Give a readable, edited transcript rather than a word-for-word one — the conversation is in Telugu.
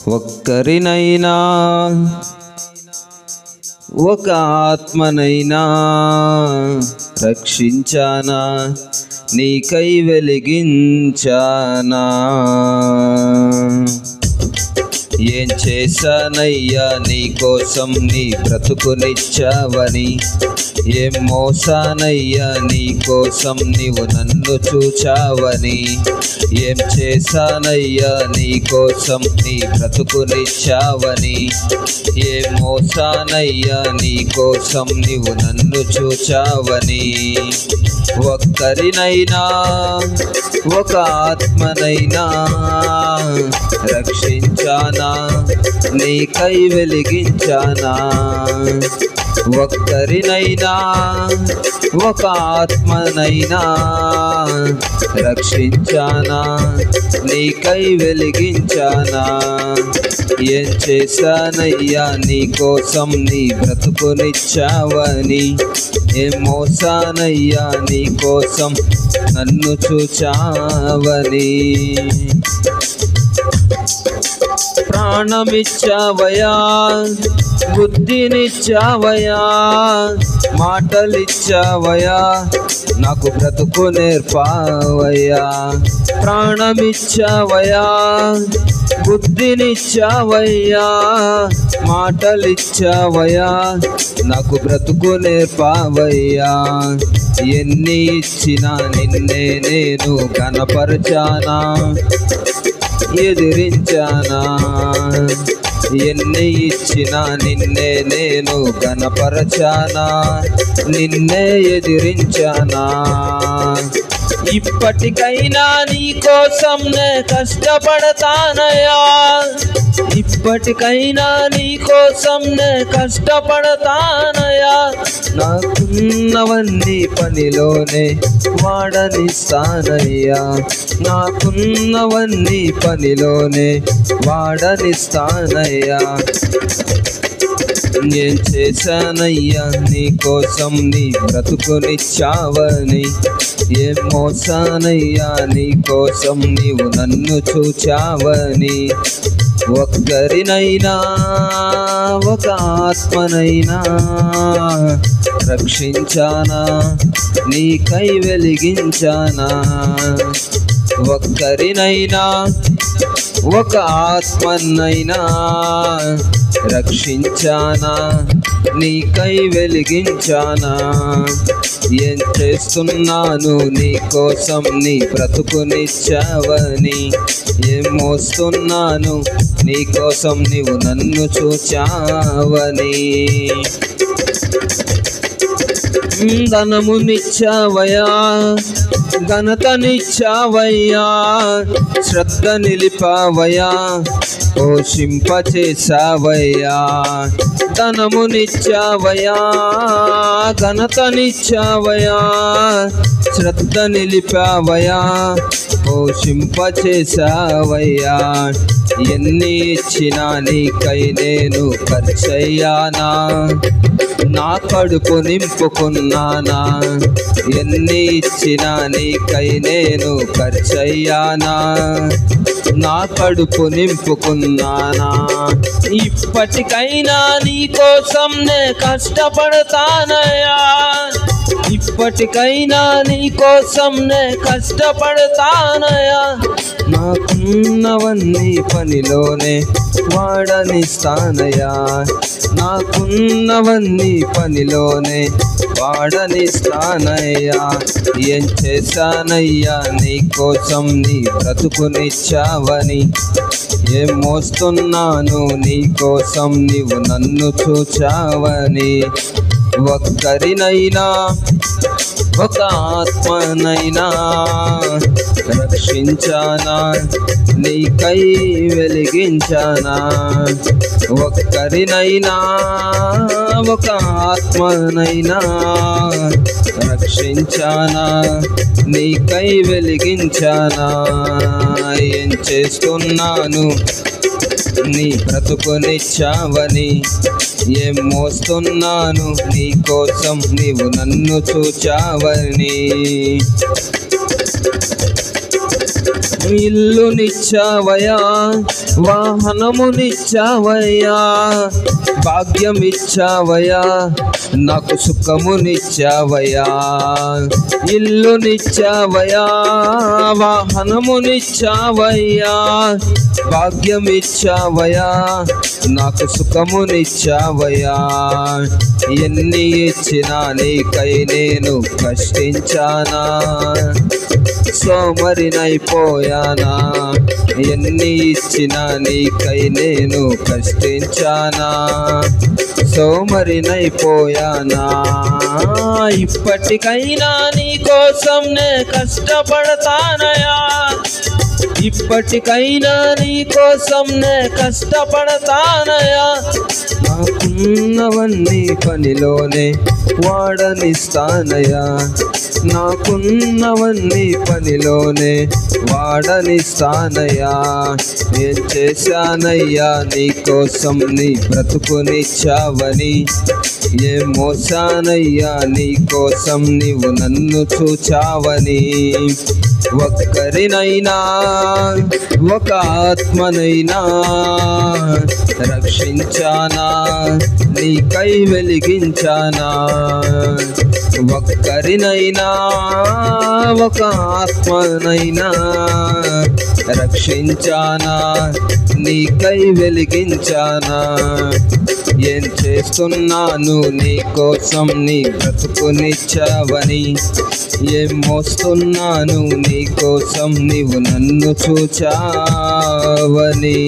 ఒక్కరినైనా ఒక ఆత్మనైనా రక్షించానా, నీకై వెలిగించానా. ఏం చేశానయ్యా నీకోసం నీ బ్రతుకునిచ్చావని, ఏం మోసానయ్యా నీకోసం నీవు నన్ను చూచావని, ఏం చేశానయ్యా నీకోసం నీ బ్రతుకునిచ్చావని, ఏం మోసానయ్యా నీకోసం నీవు నన్ను చూచావని. ఒక్కరినైనా ఒక ఆత్మనైనా రక్షించానా, నీకై వెలిగించానా. ఒక్కరినైనా ఒక ఆత్మనైనా రక్షించానా, నీకై వెలిగించానా. ఏం చేశానయ్యా నీకోసం నీ బ్రతుకునిచ్చావని, ఏం మోసానయ్యా నీకోసం నన్ను చూచావని. ప్రాణమిచ్చావయా, బుద్ధినిచ్చావయా, మాటలిచ్చావయా, నాకు బ్రతుకు నేర్పావయ్యా. ప్రాణమిచ్చావయా, బుద్ధినిచ్చావయ్యా, మాటలిచ్చావయ్యా, నాకు బ్రతుకు నేర్పావయ్యా. ఎన్ని ఇచ్చినా నిన్నే నేను కనపరచానా, ఎదిరించానా. ఎన్ని ఇచ్చినా నిన్నే నేను కనపరచానా, నిన్నే ఎదిరించానా. ఇప్పటికైనా నీ కోసం నే కష్టపడతానయ్యా, ఇప్పటికైనా నీ కోసం నే కష్టపడతానయ్యా. నాకున్నవన్నీ పనిలోనే వాడనిస్తానయ్యా, నాకున్నవన్నీ పనిలోనే వాడనిస్తానయ్యా. ఏం చేశానయ్యా నీకోసం నీ బ్రతుకునిచ్చావని, ఏం మోసానయ్యా నీకోసం నీవు నన్ను చూచావని. ఒక్కరినైనా ఒక ఆత్మనైనా రక్షించానా, నీకై వెలిగించానా. ఒక్కరినైనా ఒక ఆత్మనైనా రక్షించానా, నీకై వెలిగించానా. ఏం చేస్తున్నాను నీకోసం నీ బ్రతుకునిచ్చావని, ఏం మోస్తున్నాను నీకోసం నీవు నన్ను చూచావని. ధనమునిచ్చావయ్యా, ఘనతనిచ్చావయ్యా, శ్రద్ధ నిలిపావయ్యా, పోషింపచేసావయ్యా. ధనమునిచ్చావయ్యా, ఘనతనిచ్చావయ్యా, శ్రద్ధ నిలిపావయ్యా, పోషింపచేసావయ్యా. ఎన్ని ఇచ్చినా నీకై నేను ఖర్చయ్యానా, నా కడుపు నింపుకున్నానా. ఎన్ని ఇచ్చినా నీకై నేను ఖర్చయ్యానా, నా కడుపు నింపుకున్నానా. ఇప్పటికైనా నీకోసం నే కష్టపడతానయ్యా, ఇప్పటికైనా నీకోసం నే కష్టపడతానయ్యా. నాకున్నవన్నీ పనిలోనే వాడనిస్తానయ్యా, నాకున్నవన్నీ పనిలోనే వాడనిస్తానయ్యా. ఏం చేశానయ్యా నీకోసం నీ బ్రతుకునిచ్చావని, ఏం మోస్తున్నాను నీకోసం నీవు నన్ను చూచావని. ఒక్కరినైనా ఒక ఆత్మనైనా రక్షించానా, నీకై వెలిగించానా. ఒక్కరినైనా ఒక ఆత్మనైనా రక్షించానా, నీకై వెలిగించానా. ఏం చేస్తున్నాను నీ బ్రతుకునిచ్చావని, ఏం మోస్తున్నాను నీకోసం నీవు నన్ను చూచావని. ఇల్లునిచ్చావయ్యా, వాహనమునిచ్చావయ్యా, భాగ్యమిచ్చావయ్యా, నాకు సుఖమునిచ్చావయ్యా. ఇల్లునిచ్చావయ్యా, వాహనమునిచ్చావయ్యా, భాగ్యమిచ్చావయ్యా, నాకు సుఖమునిచ్చావయ్యా. ఎన్ని ఇచ్చినా నీకై నేను కష్టించానా, సోమరినైపోయానా. ఎన్ని ఇచ్చినా నీకై నేను కష్టించానా, సోమరినైపోయానా. ఇప్పటికైనా నీ కోసం నే కష్టపడతానయా, ఇప్పటికైనా నీ కోసం నే కష్టపడతానయా. నాకున్నవన్నీ పనిలోనే వాడనిస్తానయా, నాకున్నవన్నీ పనిలోనే వాడనిస్తానయ్యా. ఏం చేశానయ్యా నీ కోసం నీ బ్రతుకునిచ్చావని, ఏం మోసానయ్యా నీ కోసం నీవు నన్ను చూచావని. ఒక్కరినైనా ఒక ఆత్మనైనా రక్షించానా, నీకై వెలిగించానా. ఒక్కరినైనా ఒక ఆత్మనైనా రక్షించానా, నీకై వెలిగించానా. ఏం చేస్తున్నాను నీ కోసం నీ బ్రతుకునిచ్చావని, ఏం మోస్తున్నాను నీ కోసం నీవు నన్ను చూచావని.